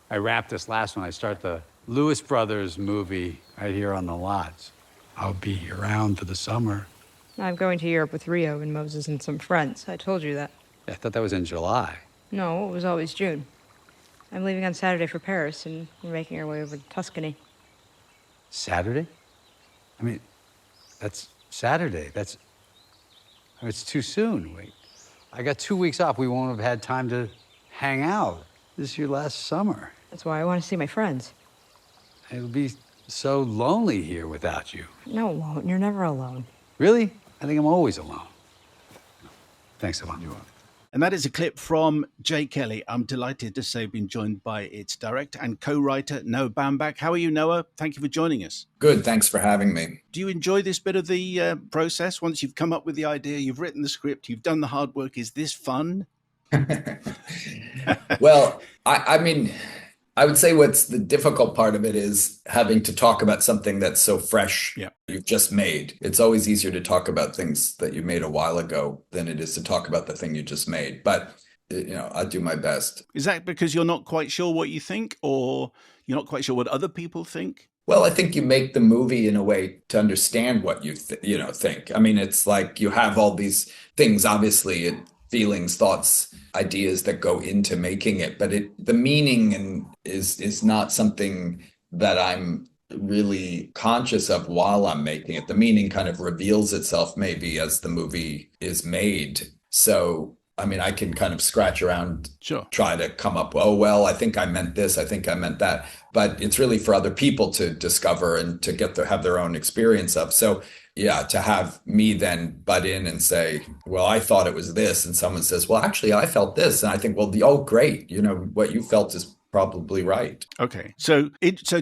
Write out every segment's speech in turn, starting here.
I wrap this last one. I start the Lewis Brothers movie right here on the lots. I'll be around for the summer. I'm going to Europe with Rio and Moses and some friends. I told you that. I thought that was in July. No, it was always June. I'm leaving on Saturday for Paris, and we're making our way over to Tuscany. Saturday? I mean, that's Saturday. It's too soon. Wait, I got 2 weeks off. We won't have had time to hang out. This is your last summer. That's why I want to see my friends. It'll be so lonely here without you. No, it won't. You're never alone. Really? I think I'm always alone. Thanks a lot. You are. And that is a clip from Jay Kelly. I'm delighted to say been joined by its director and co-writer, Noah Baumbach. How are you, Noah? Thank you for joining us. Good. Thanks for having me. Do you enjoy this bit of the process? Once you've come up with the idea, you've written the script, you've done the hard work. Is this fun? Well, I mean, I would say what's the difficult part of it is having to talk about something that's so fresh. Yeah. You've just made. It's always easier to talk about things that you made a while ago than it is to talk about the thing you just made. But, I do my best. Is that because you're not quite sure what you think, or you're not quite sure what other people think? Well, I think you make the movie in a way to understand what you think. I mean, it's like you have all these things, obviously, feelings, thoughts, ideas that go into making it, but the meaning is not something that I'm really conscious of while I'm making it. The meaning kind of reveals itself maybe as the movie is made. So, I mean, I can kind of scratch around, sure, try to come up, oh, well, I think I meant this, I think I meant that. But it's really for other people to discover and to have their own experience of. So, yeah, to have me then butt in and say, well, I thought it was this. And someone says, well, actually, I felt this. And I think, well, oh, great. What you felt is probably right. Okay. So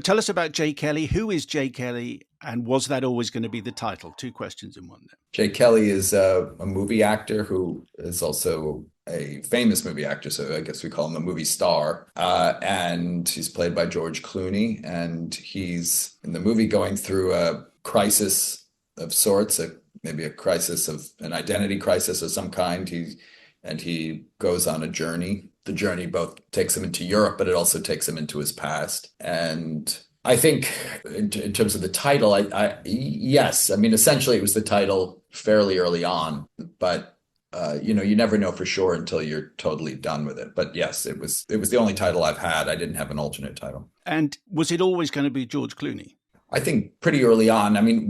tell us about Jay Kelly. Who is Jay Kelly? And was that always going to be the title? 2 questions in one there. Jay Kelly is a movie actor who is also a famous movie actor. So I guess we call him a movie star. And he's played by George Clooney. And he's in the movie going through a crisis of sorts, maybe a crisis of an identity crisis of some kind. He goes on a journey. The journey both takes him into Europe, but it also takes him into his past. And I think in terms of the title, yes, I mean, essentially it was the title fairly early on, but you never know for sure until you're totally done with it. But yes, it was the only title I've had. I didn't have an alternate title. And was it always going to be George Clooney? I think pretty early on. I mean,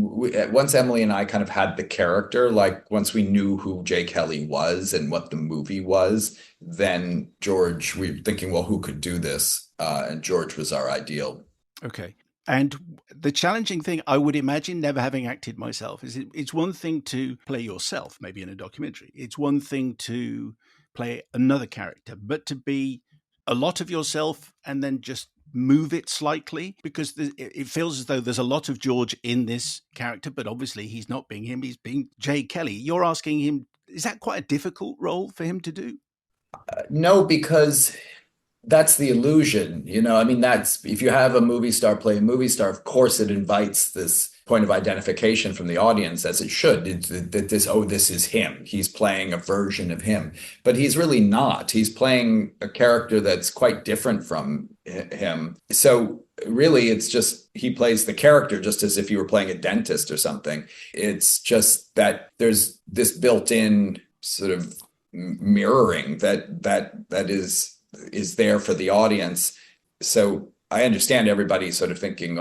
once Emily and I kind of had the character, like once we knew who Jay Kelly was and what the movie was, then George, we were thinking, well, who could do this? And George was our ideal. Okay. And the challenging thing, I would imagine, never having acted myself, is it's one thing to play yourself, maybe in a documentary. It's one thing to play another character, but to be a lot of yourself and then just move it slightly, because it feels as though there's a lot of George in this character, but obviously he's not being him, he's being Jay Kelly. You're asking him, is that quite a difficult role for him to do? No, because that's the illusion, I mean, that's, if you have a movie star play a movie star, of course it invites this point of identification from the audience, as it should. This is him. He's playing a version of him, but he's really not. He's playing a character that's quite different from him. So really, it's just, he plays the character just as if you were playing a dentist or something. It's just that there's this built-in sort of mirroring that is there for the audience. So I understand everybody sort of thinking,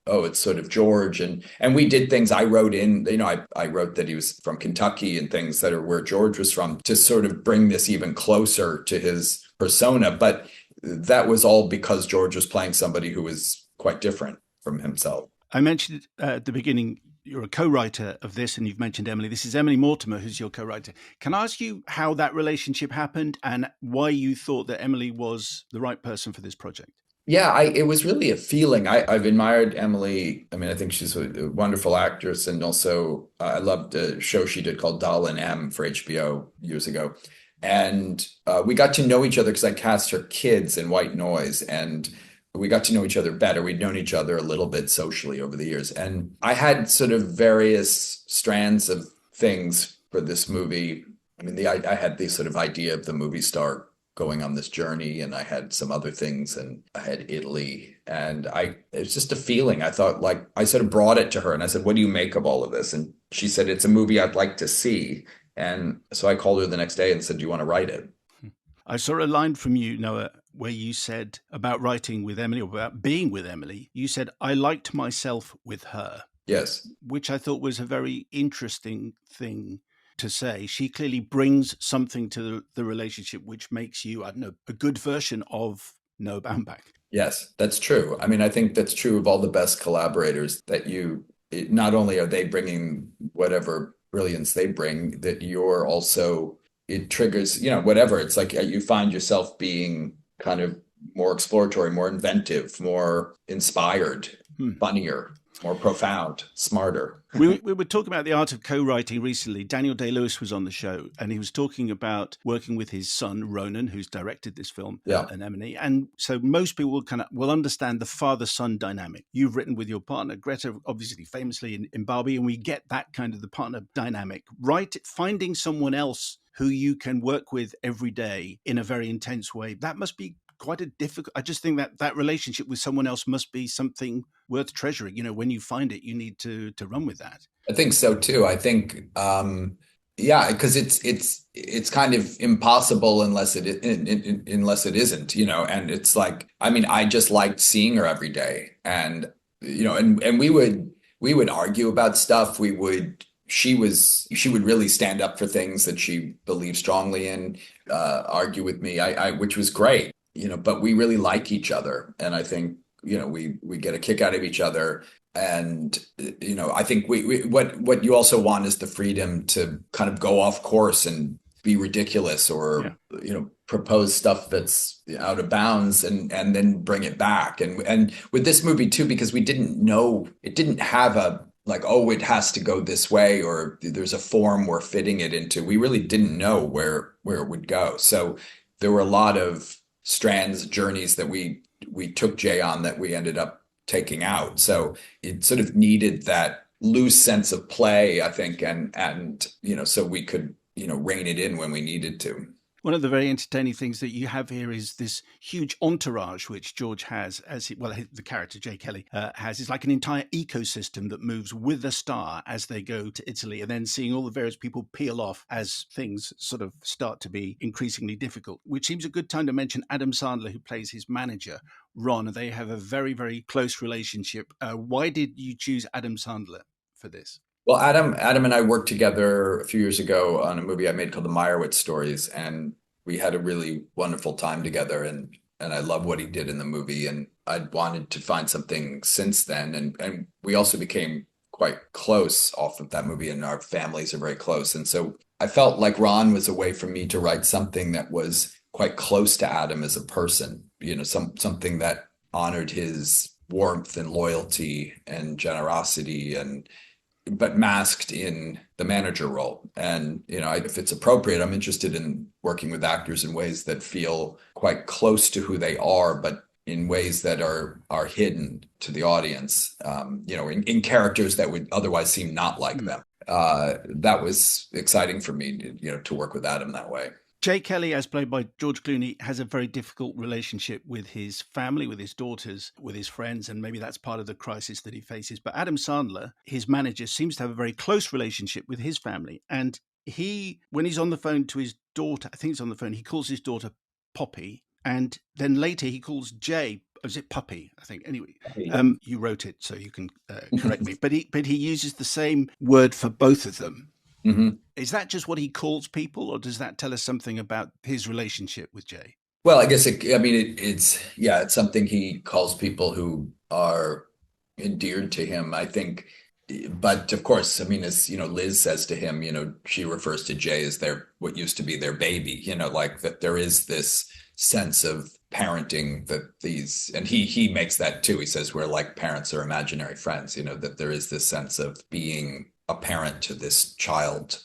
it's sort of George. And we did things. I wrote in, I wrote that he was from Kentucky and things that are where George was from, to sort of bring this even closer to his persona. But that was all because George was playing somebody who was quite different from himself. I mentioned at the beginning, you're a co-writer of this, and you've mentioned Emily. This is Emily Mortimer, who's your co-writer. Can I ask you how that relationship happened and why you thought that Emily was the right person for this project? Yeah, it was really a feeling. I've admired Emily. I mean, I think she's a wonderful actress. And also, I loved a show she did called Doll and M for HBO years ago. And we got to know each other because I cast her kids in White Noise. And we got to know each other better. We'd known each other a little bit socially over the years. And I had sort of various strands of things for this movie. I mean, I had this sort of idea of the movie star going on this journey, and I had some other things, and I had Italy, and it's just a feeling. I thought, like, I sort of brought it to her, and I said, what do you make of all of this? And she said, it's a movie I'd like to see. And so I called her the next day and said, do you want to write it? I saw a line from you, Noah, where you said about writing with Emily, or about being with Emily. You said, I liked myself with her. Yes. Which I thought was a very interesting thing to say. She clearly brings something to the relationship which makes you, I don't know, a good version of Noah Baumbach. Yes, that's true. I mean, I think that's true of all the best collaborators, that not only are they bringing whatever brilliance they bring, that you're also, it triggers, whatever. It's like you find yourself being kind of more exploratory, more inventive, more inspired, funnier, more profound, smarter. We were talking about the art of co-writing recently. Daniel Day-Lewis was on the show, and he was talking about working with his son, Ronan, who's directed this film, Anemone. And so most people will understand the father-son dynamic. You've written with your partner, Greta, obviously famously in Barbie, and we get that kind of the partner dynamic. Right? Finding someone else who you can work with every day in a very intense way, that must be quite a difficult. I just think that relationship with someone else must be something worth treasuring. When you find it, you need to run with that. I think so too. I think, because it's kind of impossible unless it isn't. And it's like, I mean, I just liked seeing her every day, and and we would argue about stuff. She would really stand up for things that she believed strongly in, argue with me, which was great. But we really like each other. And I think, we get a kick out of each other. And, I think what you also want is the freedom to kind of go off course and be ridiculous, or, propose stuff that's out of bounds, and then bring it back. And with this movie too, because we didn't know, it didn't have a, like, oh, it has to go this way, or there's a form we're fitting it into. We really didn't know where it would go. So there were a lot of strands, journeys that we took Jay on that we ended up taking out. So it sort of needed that loose sense of play, I think, and so we could, rein it in when we needed to. One of the very entertaining things that you have here is this huge entourage which George has, the character Jay Kelly has. Is like an entire ecosystem that moves with the star as they go to Italy, and then seeing all the various people peel off as things sort of start to be increasingly difficult, which seems a good time to mention Adam Sandler, who plays his manager, Ron. They have a very, very close relationship. Why did you choose Adam Sandler for this? Well, Adam and I worked together a few years ago on a movie I made called The Meyerowitz Stories, and we had a really wonderful time together, and I love what he did in the movie, and I'd wanted to find something since then, and we also became quite close off of that movie, and our families are very close, and so I felt like Ron was a way for me to write something that was quite close to Adam as a person, something that honored his warmth and loyalty and generosity, but masked in the manager role. And, if it's appropriate, I'm interested in working with actors in ways that feel quite close to who they are, but in ways that are hidden to the audience, in characters that would otherwise seem not like them. That was exciting for me, to work with Adam that way. Jay Kelly, as played by George Clooney, has a very difficult relationship with his family, with his daughters, with his friends, and maybe that's part of the crisis that he faces. But Adam Sandler, his manager, seems to have a very close relationship with his family. And when he's on the phone to his daughter, I think he's on the phone, he calls his daughter Poppy. And then later he calls Jay, is it Puppy? I think. Anyway, you wrote it, so you can correct me. But he uses the same word for both of them. Mm-hmm. Is that just what he calls people, or does that tell us something about his relationship with Jay? Well, I guess it's something he calls people who are endeared to him, I think. But of course, I mean, as Liz says to him, she refers to Jay as what used to be their baby, like that there is this sense of parenting and he makes that too. He says we're like parents or imaginary friends, that there is this sense of being a parent to this child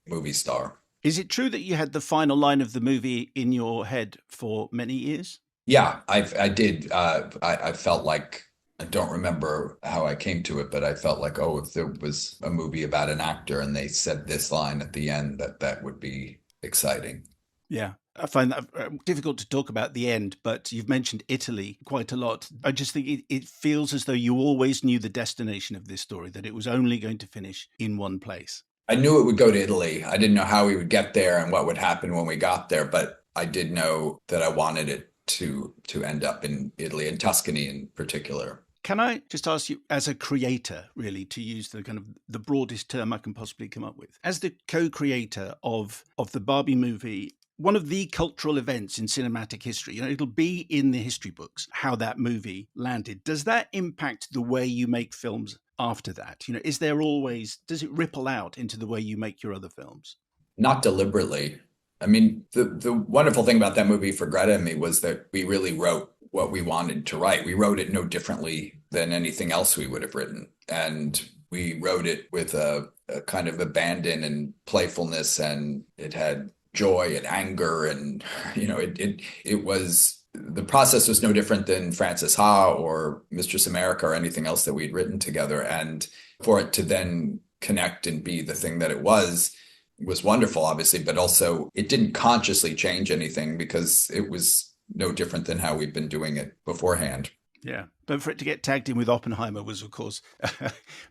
movie star. Is it true that you had the final line of the movie in your head for many years? Yeah, I did. I felt like, I don't remember how I came to it, but I felt like, if there was a movie about an actor and they said this line at the end, that would be exciting. Yeah. I find that difficult to talk about the end, but you've mentioned Italy quite a lot. I just think it feels as though you always knew the destination of this story, that it was only going to finish in one place. I knew it would go to Italy. I didn't know how we would get there and what would happen when we got there, but I did know that I wanted it to end up in Italy and Tuscany in particular. Can I just ask you, as a creator, really, to use the kind of the broadest term I can possibly come up with, as the co-creator of the Barbie movie, one of the cultural events in cinematic history, it'll be in the history books, how that movie landed. Does that impact the way you make films after that? Does it ripple out into the way you make your other films? Not deliberately. I mean, the wonderful thing about that movie for Greta and me was that we really wrote what we wanted to write. We wrote it no differently than anything else we would have written. And we wrote it with a kind of abandon and playfulness, and it had joy and anger. And, it was, the process was no different than Frances Ha or Mistress America or anything else that we'd written together. And for it to then connect and be the thing that it was wonderful, obviously, but also it didn't consciously change anything because it was no different than how we've been doing it beforehand. Yeah. But for it to get tagged in with Oppenheimer was, of course,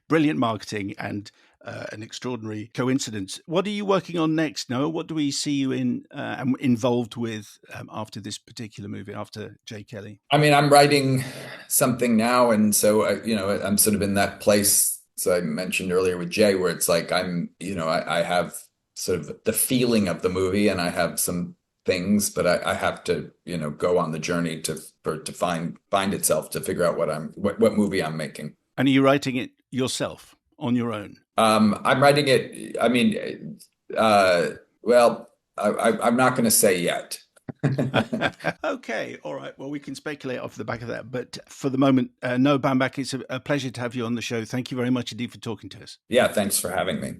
brilliant marketing and an extraordinary coincidence. What are you working on next, Noah? What do we see you involved with after this particular movie, after Jay Kelly? I mean, I'm writing something now. And so, I'm sort of in that place, so I mentioned earlier with Jay, where it's like I have sort of the feeling of the movie and I have some things, but I have to, go on the journey to find itself, to figure out what movie I'm making. And are you writing it yourself on your own? I'm writing it. I mean, well, I'm not going to say yet. Okay, all right. Well, we can speculate off the back of that. But for the moment, Noah Baumbach, it's a pleasure to have you on the show. Thank you very much indeed for talking to us. Yeah, thanks for having me.